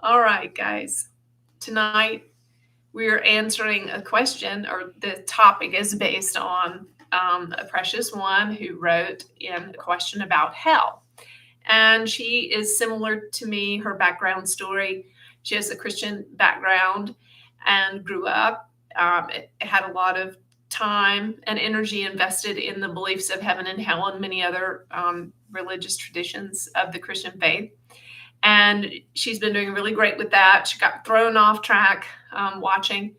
All right, guys. Tonight we're answering a question, or the topic is based on a precious one who wrote in a question about hell. And she is similar to me, her background story. She has a Christian background and grew up, had a lot of time and energy invested in the beliefs of heaven and hell and many other religious traditions of the Christian faith. And she's been doing really great with that. She got thrown off track watching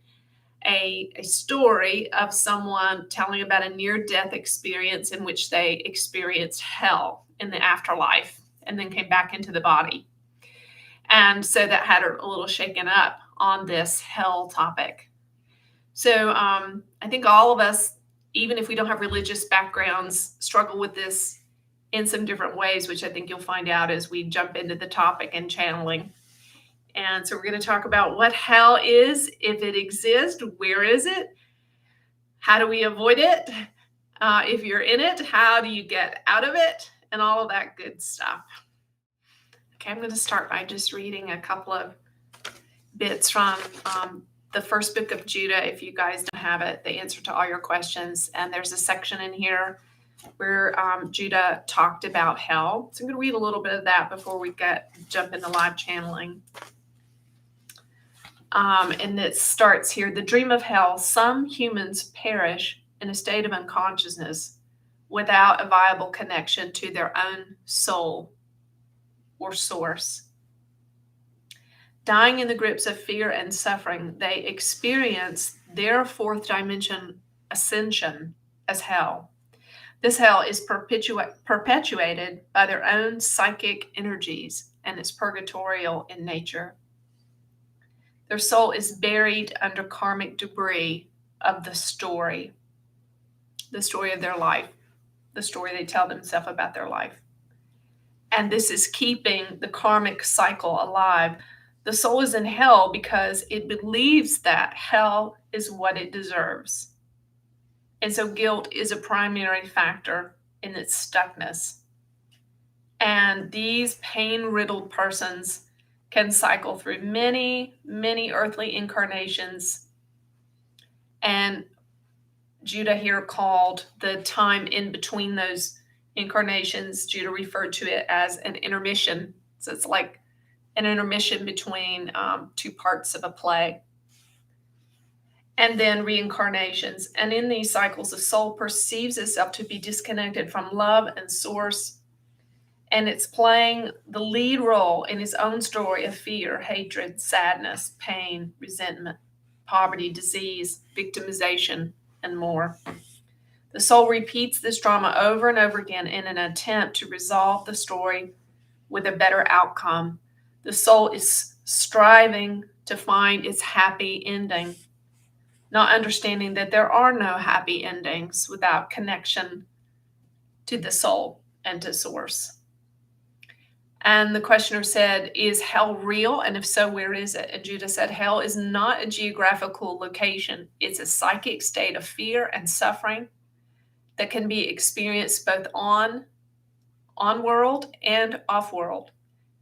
a story of someone telling about a near-death experience in which they experienced hell in the afterlife and then came back into the body. And so that had her a little shaken up on this hell topic. So I think all of us, even if we don't have religious backgrounds, struggle with this in some different ways, which I think you'll find out as we jump into the topic and channeling. And so we're going to talk about what hell is, if it exists, where is it, how do we avoid it, if you're in it, how do you get out of it, and all of that good stuff. Okay, I'm going to start by just reading a couple of bits from the first book of Judah. If you guys don't have it, the answer to all your questions. And there's a section in here where Judah talked about hell. So I'm going to read a little bit of that before we jump into live channeling. And it starts here. The dream of hell. Some humans perish in a state of unconsciousness without a viable connection to their own soul or source. Dying in the grips of fear and suffering, they experience their fourth dimension ascension as hell. This hell is perpetuated by their own psychic energies and is purgatorial in nature. Their soul is buried under karmic debris of the story of their life, the story they tell themselves about their life. And this is keeping the karmic cycle alive. The soul is in hell because it believes that hell is what it deserves. And so guilt is a primary factor in its stuckness. And these pain-riddled persons can cycle through many, many earthly incarnations. And Judah here called the time in between those incarnations, Judah referred to it as an intermission. So it's like an intermission between two parts of a play. And then reincarnations. And in these cycles, the soul perceives itself to be disconnected from love and source. And it's playing the lead role in its own story of fear, hatred, sadness, pain, resentment, poverty, disease, victimization, and more. The soul repeats this drama over and over again in an attempt to resolve the story with a better outcome. The soul is striving to find its happy ending, not understanding that there are no happy endings without connection to the soul and to source. And the questioner said, is hell real? And if so, where is it? And Judah said, hell is not a geographical location. It's a psychic state of fear and suffering that can be experienced both on world and off world.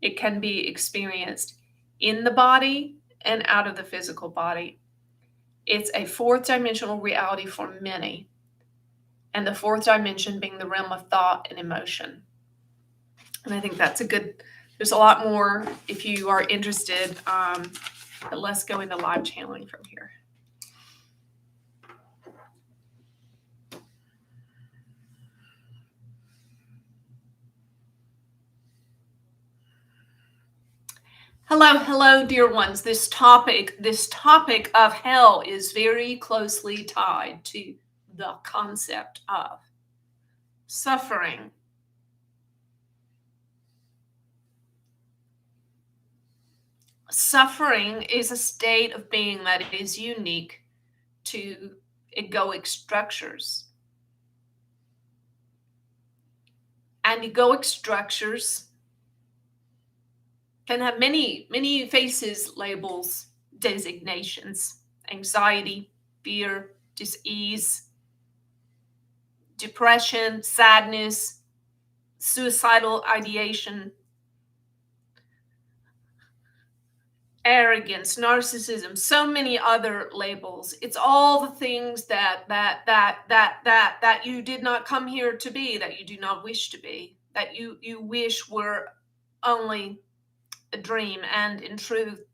It can be experienced in the body and out of the physical body. It's a fourth dimensional reality for many, and the fourth dimension being the realm of thought and emotion. And I think that's there's a lot more if you are interested, but let's go into live channeling from here. Hello, dear ones. This topic of hell is very closely tied to the concept of suffering. Suffering is a state of being that is unique to egoic structures. And egoic structures can have many, many faces, labels, designations: anxiety, fear, dis-ease, depression, sadness, suicidal ideation. arrogance, narcissism, so many other labels. It's all the things that you did not come here to be, that you do not wish to be, that you wish were only a dream. And in truth,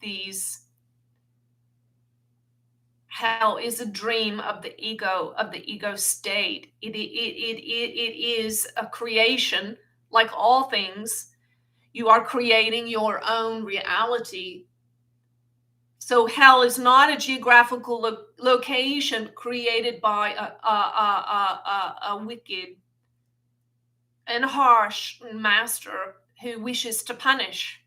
hell is a dream of the ego state. It is a creation. Like all things, you are creating your own reality. So hell is not a geographical location created by a wicked and harsh master who wishes to punish.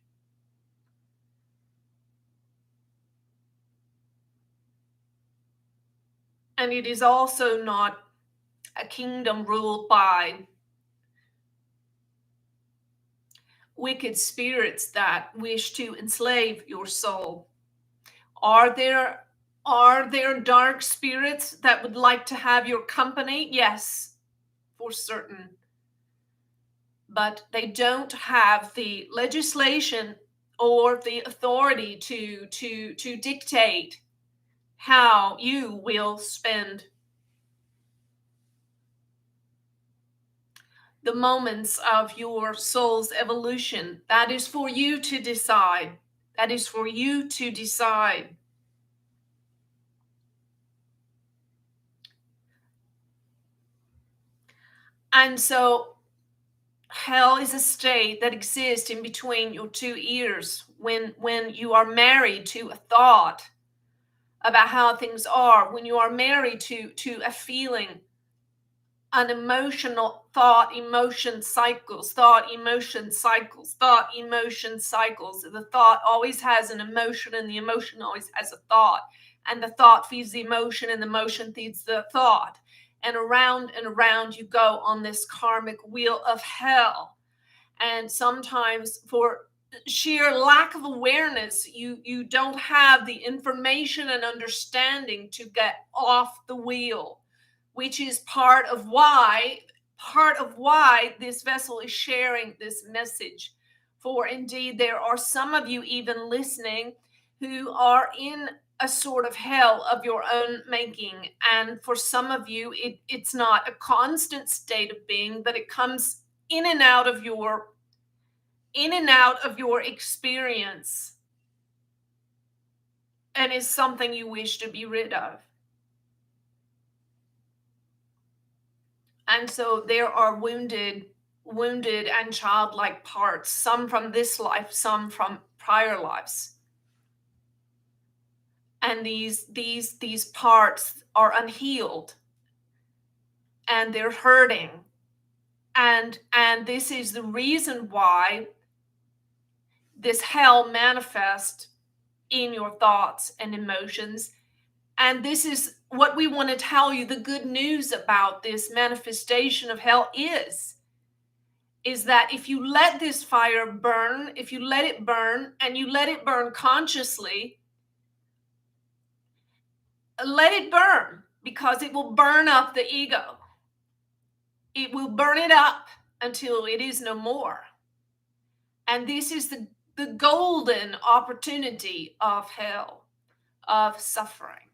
And it is also not a kingdom ruled by wicked spirits that wish to enslave your soul. Are there dark spirits that would like to have your company? Yes, for certain. But they don't have the legislation or the authority to dictate how you will spend the moments of your soul's evolution. That is for you to decide. That is for you to decide. And so hell is a state that exists in between your two ears when you are married to a thought about how things are, when you are married to a feeling, an emotional thought, emotion cycles. The thought always has an emotion, and the emotion always has a thought. And the thought feeds the emotion, and the emotion feeds the thought. And around you go on this karmic wheel of hell. And sometimes, for sheer lack of awareness, you don't have the information and understanding to get off the wheel, which is part of why this vessel is sharing this message. For indeed, there are some of you even listening who are in a sort of hell of your own making. And for some of you, it's not a constant state of being, but it comes in and out of your experience, and is something you wish to be rid of. And so there are wounded and childlike parts, some from this life, some from prior lives. And these parts are unhealed, and they're hurting. And this is the reason why this hell manifests in your thoughts and emotions. And this is what we want to tell you. The good news about this manifestation of hell is that if you let this fire burn, if you let it burn, and you let it burn consciously, let it burn, because it will burn up the ego. It will burn it up until it is no more. And this is the golden opportunity of hell, of suffering.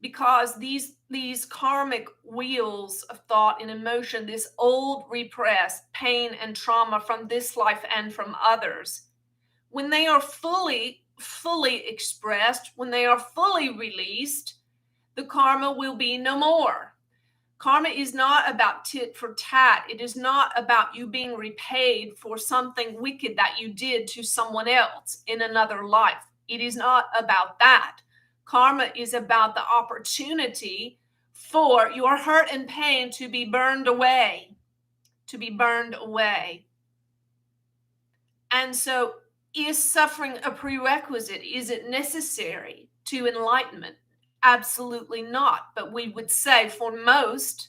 Because these karmic wheels of thought and emotion, this old repressed pain and trauma from this life and from others, when they are fully expressed, when they are fully released, the karma will be no more. Karma is not about tit for tat. It is not about you being repaid for something wicked that you did to someone else in another life. It is not about that. Karma is about the opportunity for your hurt and pain to be burned away, And so, is suffering a prerequisite? Is it necessary to enlightenment? Absolutely not. But we would say for most,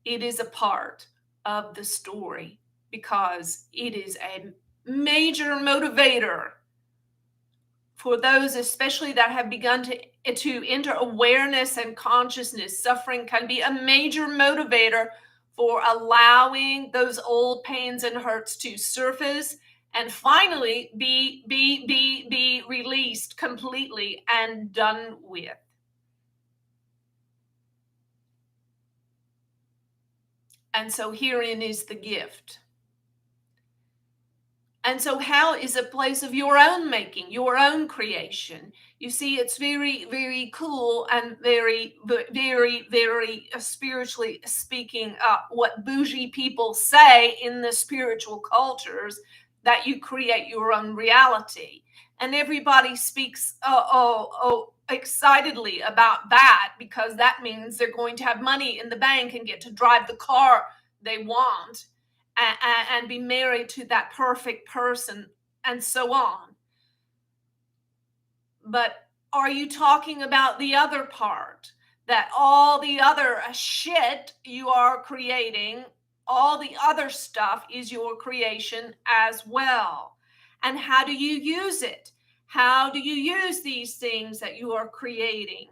it is a part of the story, because it is a major motivator for those, especially that have begun to enter awareness and consciousness. Suffering can be a major motivator for allowing those old pains and hurts to surface and finally be released completely and done with. And so herein is the gift. And so hell is a place of your own making, your own creation. You see, it's very, very cool and very, very spiritually speaking, what bougie people say in the spiritual cultures, that you create your own reality. And everybody speaks excitedly about that, because that means they're going to have money in the bank and get to drive the car they want, and be married to that perfect person, and so on. But are you talking about the other part? That all the other shit you are creating, all the other stuff is your creation as well. And how do you use it? How do you use these things that you are creating?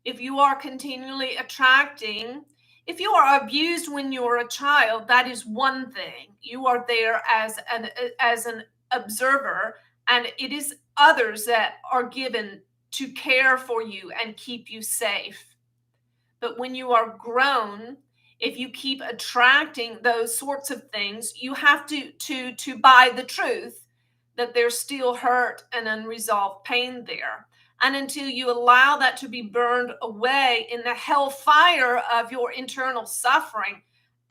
If you are continually attracting, if you are abused when you're a child, that is one thing. You are there as an observer, and it is others that are given to care for you and keep you safe. But when you are grown, if you keep attracting those sorts of things, you have to buy the truth that there's still hurt and unresolved pain there. And until you allow that to be burned away in the hellfire of your internal suffering,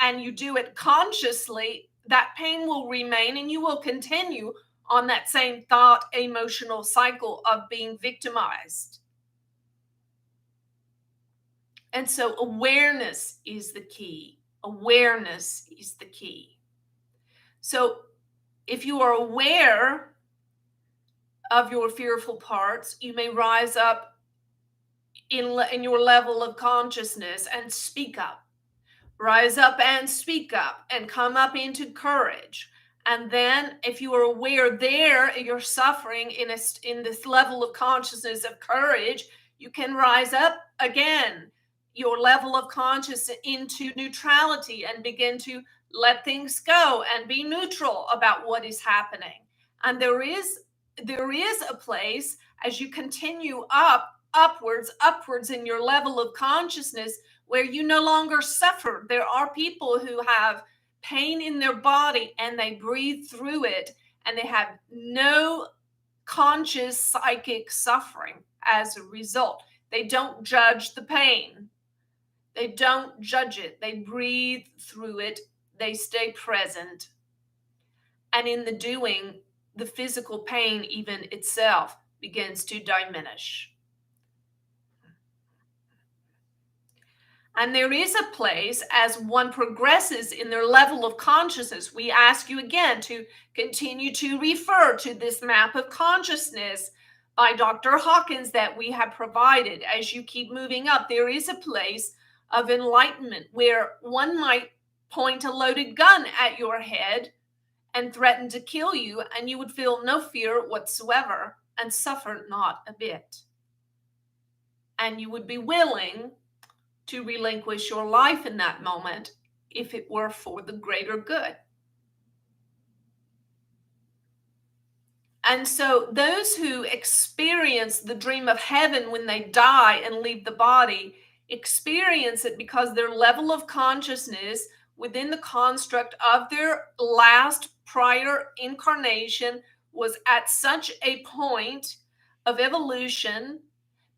and you do it consciously, that pain will remain, and you will continue on that same thought emotional cycle of being victimized. And so awareness is the key. Awareness is the key. So if you are aware of your fearful parts, you may rise up in your level of consciousness and speak up. Rise up and speak up and come up into courage. And then if you are aware there, you're suffering in this level of consciousness of courage, you can rise up again, your level of consciousness, into neutrality, and begin to let things go and be neutral about what is happening. And there is a place, as you continue upwards in your level of consciousness, where you no longer suffer. There are people who have pain in their body and they breathe through it, and they have no conscious psychic suffering as a result. They don't judge the pain. They don't judge it. They breathe through it. They stay present. And in the doing, the physical pain even itself begins to diminish. And there is a place, as one progresses in their level of consciousness, we ask you again to continue to refer to this map of consciousness by Dr. Hawkins that we have provided. As you keep moving up, there is a place of enlightenment where one might point a loaded gun at your head and threaten to kill you, and you would feel no fear whatsoever and suffer not a bit. And you would be willing to relinquish your life in that moment if it were for the greater good. And so those who experience the dream of heaven when they die and leave the body experience it because their level of consciousness within the construct of their last prior incarnation was at such a point of evolution,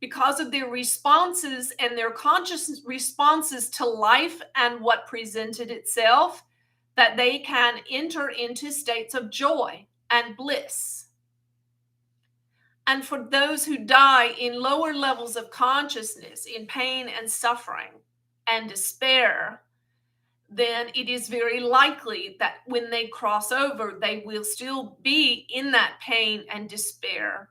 because of their responses and their conscious responses to life and what presented itself, that they can enter into states of joy and bliss. And for those who die in lower levels of consciousness, in pain and suffering and despair, then it is very likely that when they cross over, they will still be in that pain and despair.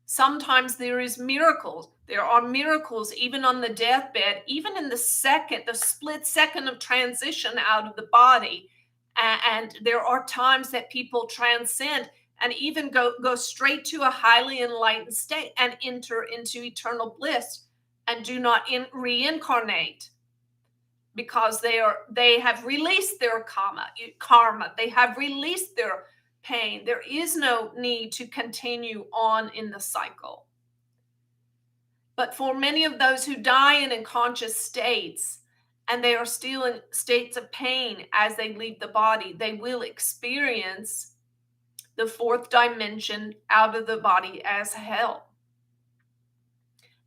Sometimes there is miracles. There are miracles even on the deathbed, even in the split second of transition out of the body. And there are times that people transcend and even go straight to a highly enlightened state and enter into eternal bliss and do not reincarnate, because they have released their karma. They have released pain. There is no need to continue on in the cycle. But for many of those who die in unconscious states, and they are still in states of pain as they leave the body, they will experience the fourth dimension out of the body as hell.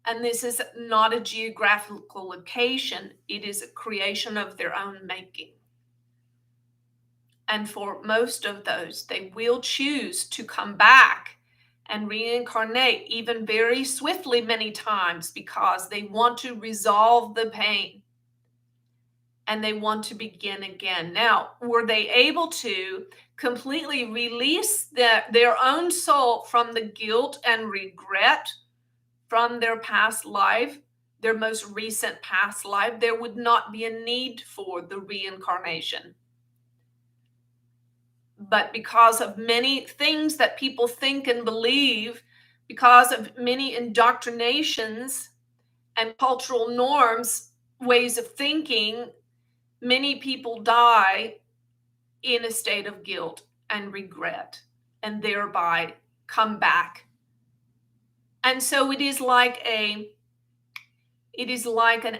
And this is not a geographical location, it is a creation of their own making. And for most of those, they will choose to come back and reincarnate, even very swiftly many times, because they want to resolve the pain and they want to begin again. Now, were they able to completely release their own soul from the guilt and regret from their past life, their most recent past life, there would not be a need for the reincarnation. But because of many things that people think and believe, because of many indoctrinations and cultural norms, ways of thinking, many people die in a state of guilt and regret and thereby come back. And so it is like an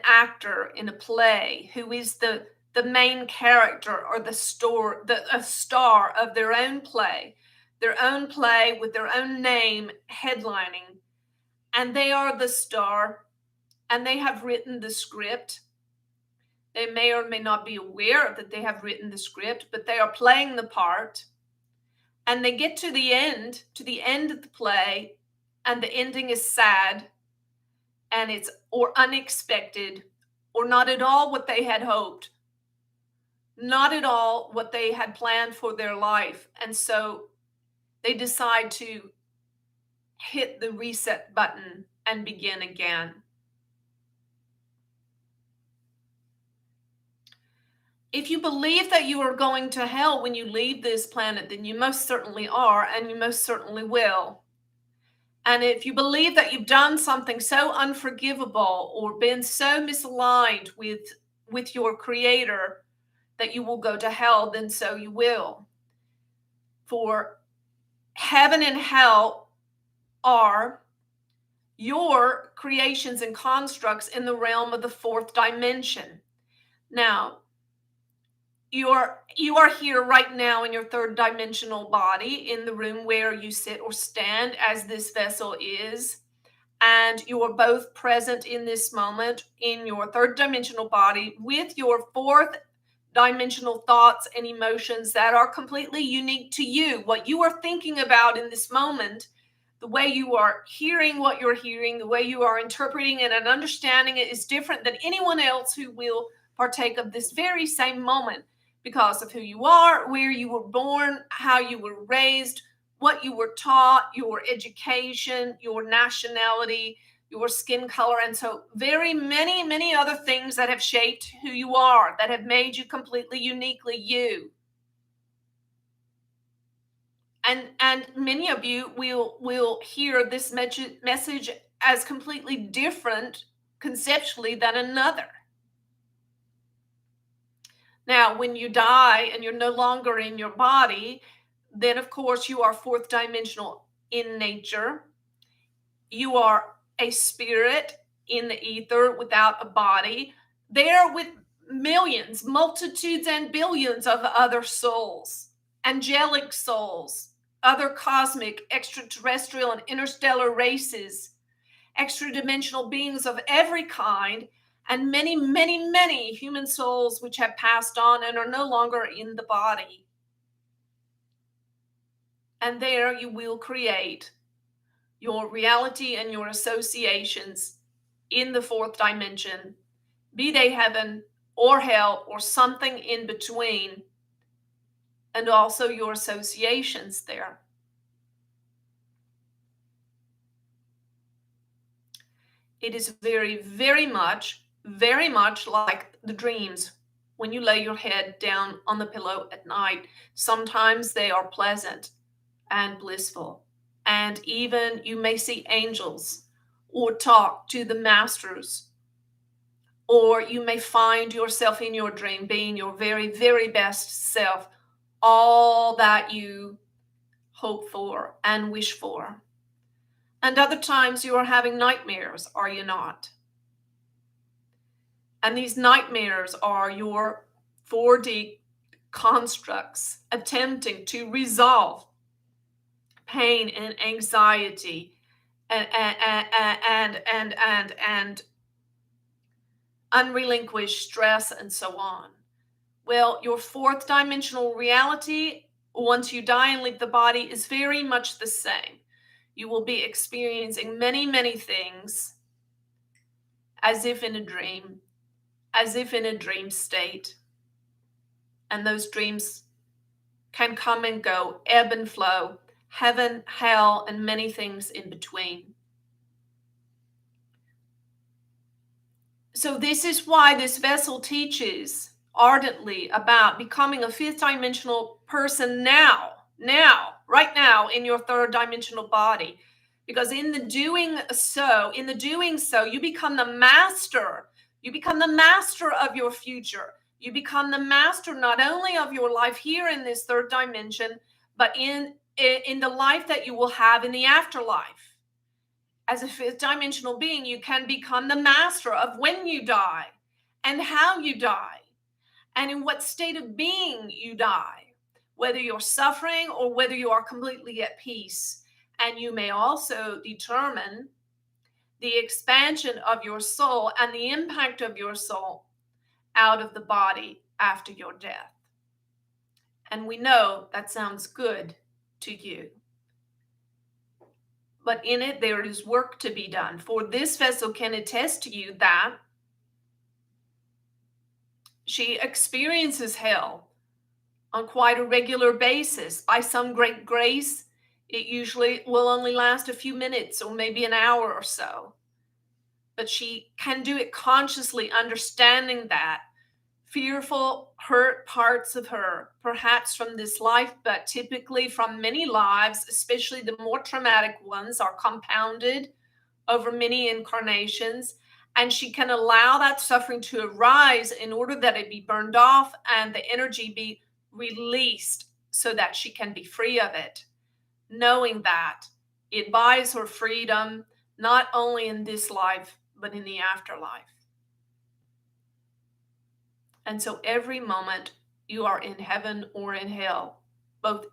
actor in a play who is the main character or a star of their own play with their own name headlining, and they are the star and they have written the script. They may or may not be aware that they have written the script, but they are playing the part, and they get to the end of the play, and the ending is sad, and it's or unexpected, or not at all what they had hoped, not at all what they had planned for their life. And so they decide to hit the reset button and begin again. If you believe that you are going to hell when you leave this planet, then you most certainly are, and you most certainly will. And if you believe that you've done something so unforgivable or been so misaligned with your creator that you will go to hell, then so you will. For heaven and hell are your creations and constructs in the realm of the fourth dimension. Now, you are here right now in your third dimensional body, in the room where you sit or stand as this vessel is, and you are both present in this moment in your third dimensional body with your fourth dimensional thoughts and emotions that are completely unique to you. What you are thinking about in this moment, the way you are hearing what you're hearing, the way you are interpreting it and understanding it is different than anyone else who will partake of this very same moment, because of who you are, where you were born, how you were raised, what you were taught, your education, your nationality, your skin color, and so very many other things that have shaped who you are, that have made you completely uniquely you. And many of you will hear this message as completely different conceptually than another. Now, when you die and you're no longer in your body, then of course you are fourth dimensional in nature. You are a spirit in the ether without a body, there with millions, multitudes, and billions of other souls, angelic souls, other cosmic, extraterrestrial, and interstellar races, extra dimensional beings of every kind, and many human souls which have passed on and are no longer in the body. And there you will create your reality and your associations in the fourth dimension, be they heaven or hell or something in between, and also your associations there. It is very much like the dreams when you lay your head down on the pillow at night. Sometimes they are pleasant and blissful, and even you may see angels or talk to the masters, or you may find yourself in your dream being your very best self, all that you hope for, and wish for. And other times you are having nightmares, are you not? And these nightmares are your 4D constructs attempting to resolve pain and anxiety and unrelinquished stress and so on. Well, your fourth dimensional reality, once you die and leave the body, is very much the same. You will be experiencing many, many things as if in a dream, as if in a dream state. And those dreams can come and go, ebb and flow, heaven, hell, and many things in between. So this is why this vessel teaches ardently about becoming a fifth dimensional person now, right now in your third dimensional body. Because in the doing so, you become the master. You become the master of your future. You become the master not only of your life here in this third dimension, but in the life that you will have in the afterlife. As a fifth dimensional being, you can become the master of when you die and how you die and in what state of being you die, whether you're suffering or whether you are completely at peace. And you may also determine the expansion of your soul and the impact of your soul out of the body after your death. And we know that sounds good to you. But in it, there is work to be done. For this vessel can attest to you that she experiences hell on quite a regular basis. By some great grace, it usually will only last a few minutes or maybe an hour or so. But she can do it consciously, understanding that fearful, hurt parts of her, perhaps from this life, but typically from many lives, especially the more traumatic ones, are compounded over many incarnations. And she can allow that suffering to arise in order that it be burned off and the energy be released so that she can be free of it, knowing that it buys her freedom, not only in this life, but in the afterlife. And so every moment you are in heaven or in hell, both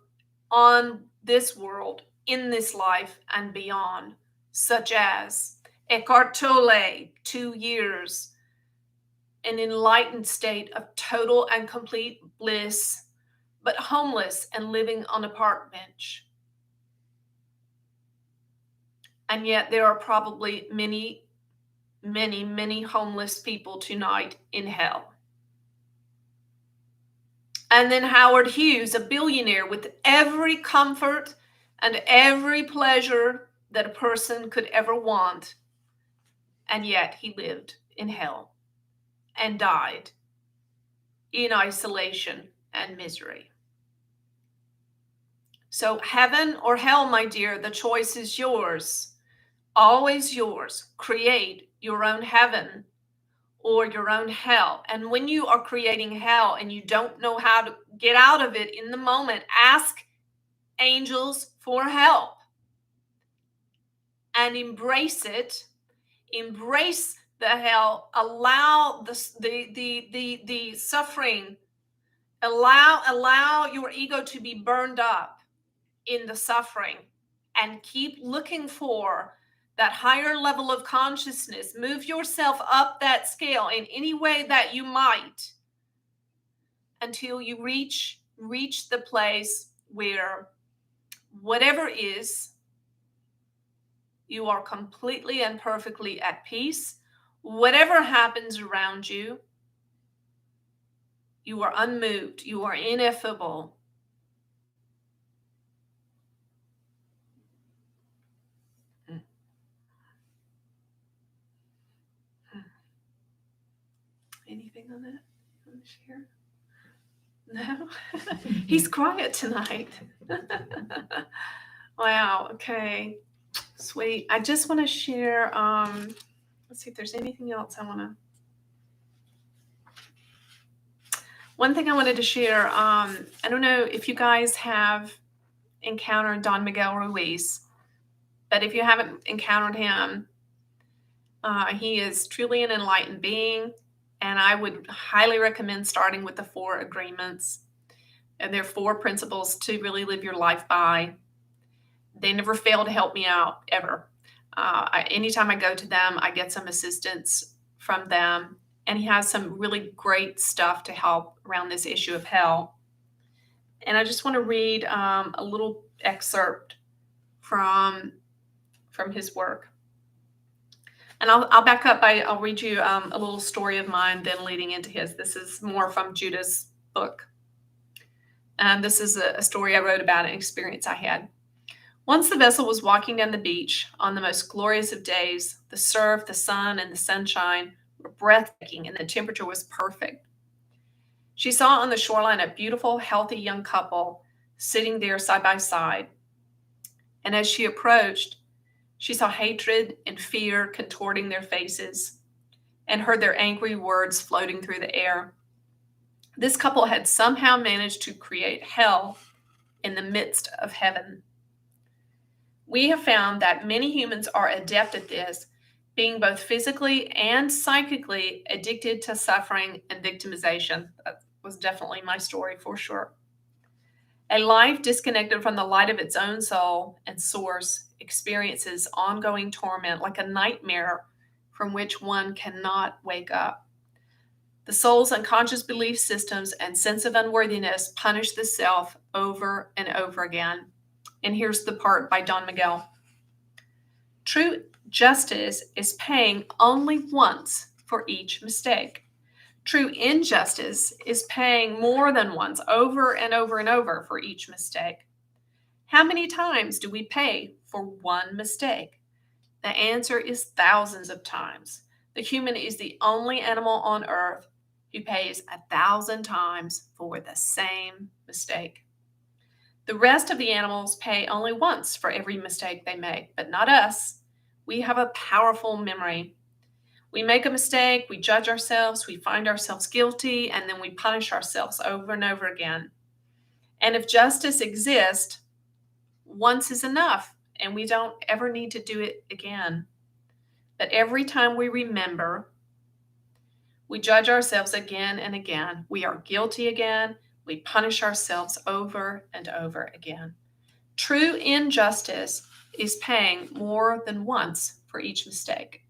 on this world, in this life, and beyond, such as Eckhart Tolle, 2 years, an enlightened state of total and complete bliss, but homeless and living on a park bench. And yet there are probably many, many, many homeless people tonight in hell. And then Howard Hughes, a billionaire with every comfort and every pleasure that a person could ever want. And yet he lived in hell and died in isolation and misery. So heaven or hell, my dear, the choice is yours. Always yours. Create your own heaven or your own hell. And when you are creating hell and you don't know how to get out of it in the moment, ask angels for help and embrace it. Embrace the hell. Allow the suffering. Allow your ego to be burned up in the suffering, and keep looking for that higher level of consciousness. Move yourself up that scale in any way that you might until you reach the place where whatever is, you are completely and perfectly at peace. Whatever happens around you, you are unmoved. You are ineffable. Anything on that you want to share? No? He's quiet tonight. Wow. Okay. Sweet. I just want to share, let's see if there's anything else I want to. One thing I wanted to share, I don't know if you guys have encountered Don Miguel Ruiz, but if you haven't encountered him, he is truly an enlightened being, and I would highly recommend starting with the 4 agreements. And there are 4 principles to really live your life by. They never fail to help me out, ever. Anytime I go to them, I get some assistance from them, and he has some really great stuff to help around this issue of hell. And I just want to read a little excerpt from his work. And I'll back up I'll read you a little story of mine, then leading into his. This is more from Judah's book. And this is a story I wrote about, an experience I had. Once the vessel was walking down the beach on the most glorious of days. The surf, the sun, and the sunshine were breathtaking, and the temperature was perfect. She saw on the shoreline a beautiful, healthy young couple sitting there side by side. And as she approached, she saw hatred and fear contorting their faces and heard their angry words floating through the air. This couple had somehow managed to create hell in the midst of heaven. We have found that many humans are adept at this, being both physically and psychically addicted to suffering and victimization. That was definitely my story for sure. A life disconnected from the light of its own soul and source experiences ongoing torment like a nightmare from which one cannot wake up. The soul's unconscious belief systems and sense of unworthiness punish the self over and over again. And here's the part by Don Miguel. True justice is paying only once for each mistake. True injustice is paying more than once, over and over and over for each mistake. How many times do we pay for one mistake? The answer is thousands of times. The human is the only animal on earth who pays 1,000 times for the same mistake. The rest of the animals pay only once for every mistake they make, but not us. We have a powerful memory. We make a mistake, we judge ourselves, we find ourselves guilty, and then we punish ourselves over and over again. And if justice exists, once is enough, and we don't ever need to do it again. But every time we remember, we judge ourselves again and again. We are guilty again. We punish ourselves over and over again. True injustice is paying more than once for each mistake.